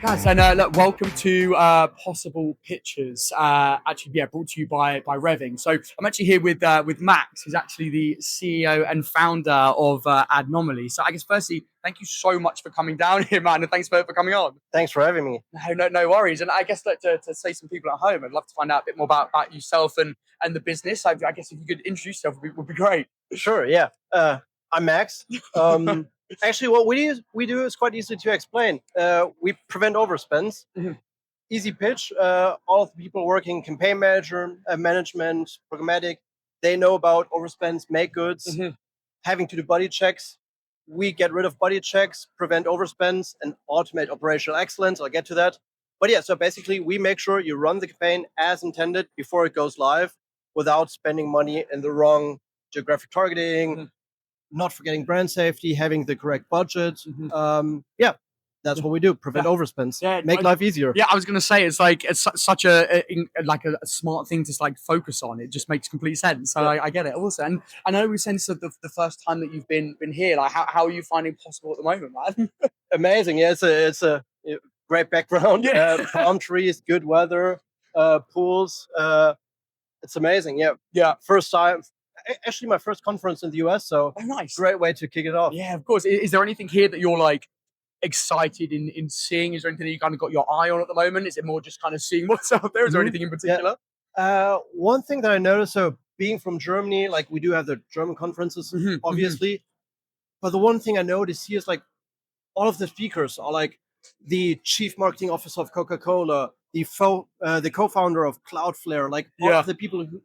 Guys, and look, welcome to Possible Pictures. Brought to you by Revving. So I'm actually here with Max, who's actually the CEO and founder of Adnomaly. So I guess firstly, thank you so much for coming down here, man, and thanks for coming on. Thanks for having me. No worries. And I guess to say some people at home, I'd love to find out a bit more about yourself and the business. I guess if you could introduce yourself, would be great. Sure, yeah. I'm Max. Actually, what we do is quite easy to explain. We prevent overspends. Mhm. Easy pitch. All of the people working campaign management, programmatic, they know about overspends, make goods, Mhm. having to do buddy checks. We get rid of buddy checks, prevent overspends, and automate operational excellence. I'll get to that. But yeah, so basically, we make sure you run the campaign as intended before it goes live without spending money in the wrong geographic targeting, Mhm. not forgetting brand safety, having the correct budget. Yeah, that's what we do. Prevent Yeah. overspends. Yeah, Make life easier. Yeah, I was gonna say it's like it's such a smart thing to like focus on. It just makes complete sense. So Yeah. I get it. Also, and I know we sense of the first time that you've been here. Like, how are you finding Possible at the moment, man? Amazing. Yeah, it's a great background. Yeah. Palm trees, good weather, pools. It's amazing. Yeah. Yeah. First time. Actually, my first conference in the US. So Oh, nice. great way to kick it off. Yeah, of course. Is there anything here that you're like excited in seeing? Is there anything that you kind of got your eye on at the moment? Is it more just kind of seeing what's out there? Is there Mhm. anything in particular? One thing that I noticed, so being from Germany, like we do have the German conferences, Mhm. obviously. But the one thing I noticed here is like all of the speakers are like the chief marketing officer of Coca-Cola, the co-founder of Cloudflare, like all Yeah. of the people who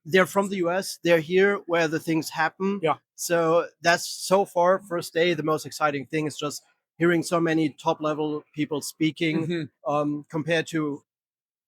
they're from the US, they're here where the things happen. Yeah. So that's so far first day the most exciting thing is just hearing so many top level people speaking Mhm. compared to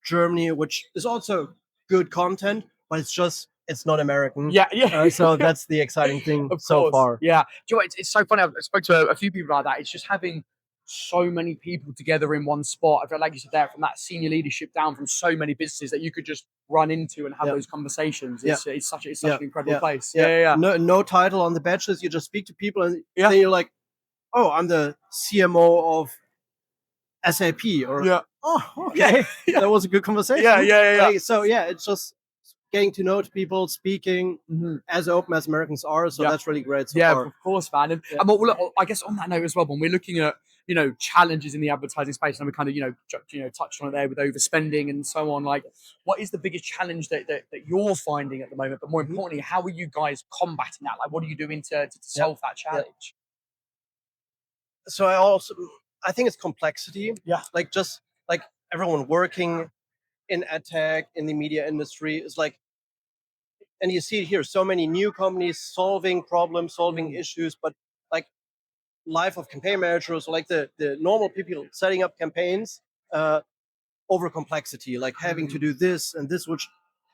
Germany, which is also good content, but it's not American. Yeah, yeah. So that's the exciting thing Of so course. far. Yeah. Do you know what? It's so funny. I've spoke to a few people like that. It's just having so many people together in one spot. I feel like you said there, from that senior leadership down from so many businesses that you could just run into and have Yeah. those conversations. Yeah. It's such Yeah. an incredible Yeah. place. Yeah. Yeah. No title on the badges. You just speak to people and Yeah. then you're like, oh, I'm the CMO of SAP, or Yeah. oh, Yeah. okay, Yeah. that was a good conversation. Yeah. Like, so yeah, it's just getting to know people, speaking Mhm. as open as Americans are. So Yeah. that's really great so Yeah, far. of course, man. Yeah. And look, I guess on that note as well, when we're looking at challenges in the advertising space, and we kind of touched on it there with overspending and so on. Like, what is the biggest challenge that you're finding at the moment? But more Mhm. importantly, how are you guys combating that? Like, what are you doing to Yeah. solve that Yeah. challenge? So I think it's complexity. Yeah. Like just like everyone working in ad tech in the media industry is like, and you see it here, so many new companies solving problems, solving issues, but like life of campaign managers, or like the normal people setting up campaigns, over complexity, like having to do this and this, which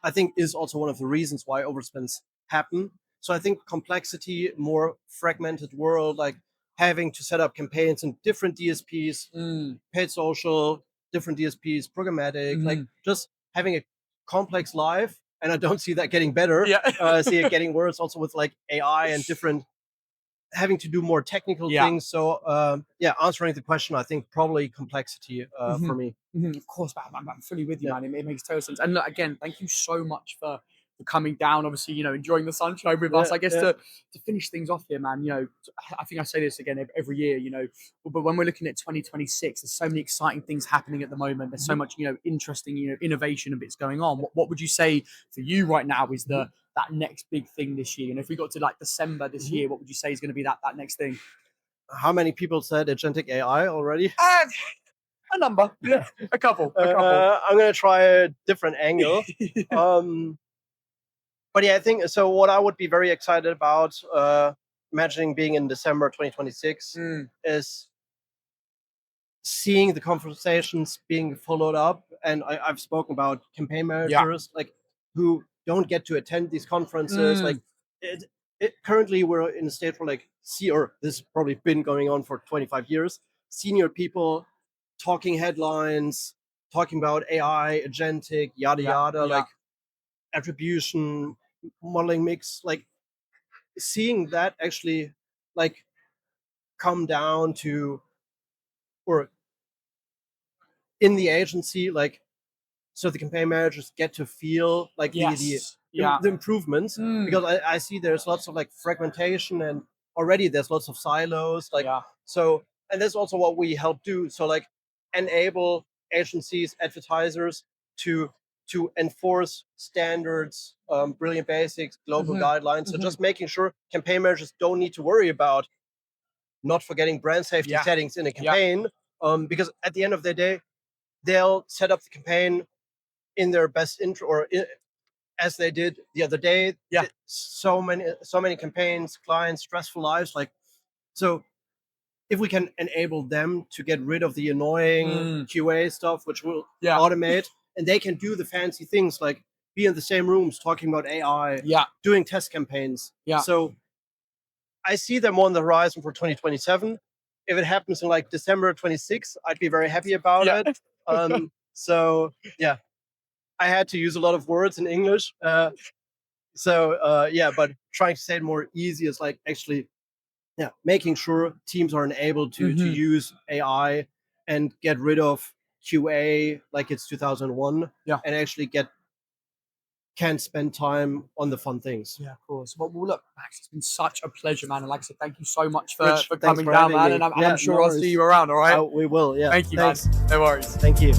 I think is also one of the reasons why overspends happen. So I think complexity, more fragmented world, like having to set up campaigns in different DSPs, Mm. paid social, different DSPs, programmatic, like Mhm. just having a complex life. And I don't see that getting better. Yeah. I see it getting worse also with like AI and different having to do more technical Yeah. things. So yeah, answering the question, I think probably complexity for Mhm. me. Of course, man, I'm fully with you, Yeah. man. It makes total sense. And look, again, thank you so much for coming down. Obviously, enjoying the sunshine with us. Yeah, I guess yeah. to finish things off here, man. I think I say this again every year. But when we're looking at 2026, there's so many exciting things happening at the moment. There's so Mhm. much interesting innovation and bits going on. What would you say for you right now is the that next big thing this year? And if we got to like December this Mhm. year, what would you say is going to be that next thing? How many people said agentic AI already? A number, Yeah. a couple. I'm gonna try a different angle. Um, but yeah, I think so. What I would be very excited about, imagining being in December 2026, Mm. is seeing the conversations being followed up. And I've spoken about campaign Yeah. managers like who don't get to attend these conferences. Like Mm. currently we're in a state where like or this has probably been going on for 25 years. Senior people talking headlines, talking about AI, agentic, yada Yeah. yada, Yeah. like attribution, modeling mix, like seeing that actually like come down to or in the agency, like, so the campaign managers get to feel like Yes. the improvements, Mm. because I see there's lots of like fragmentation, and already there's lots of silos, like, Yeah. so, and that's also what we help do. So like enable agencies, advertisers to enforce standards, brilliant basics, global guidelines. So just making sure campaign managers don't need to worry about not forgetting brand safety Yeah. settings in a Yeah. campaign, because at the end of the day, they'll set up the campaign in their best intro, or as they did the other day. Yeah. So many campaigns, clients, stressful lives, like, so if we can enable them to get rid of the annoying QA stuff, which will Yeah. automate, and they can do the fancy things like be in the same rooms talking about AI, Yeah. doing test campaigns. Yeah. So I see them on the horizon for 2027. If it happens in like December 26, I'd be very happy about Yeah. it. So yeah, I had to use a lot of words in English. Yeah, but trying to say it more easy is like actually, yeah, making sure teams are enabled to use AI and get rid of QA like it's 2001, Yeah. and actually can spend time on the fun things. Yeah, of course. Well, look, Max, it's been such a pleasure, man. And like I said, thank you so much for, Rich, for thanks coming for down, having man. me. And I'm Yeah, sure no I'll see worries. you around, all right? We will, yeah. Thank you, Thanks. man. No worries. Thank you.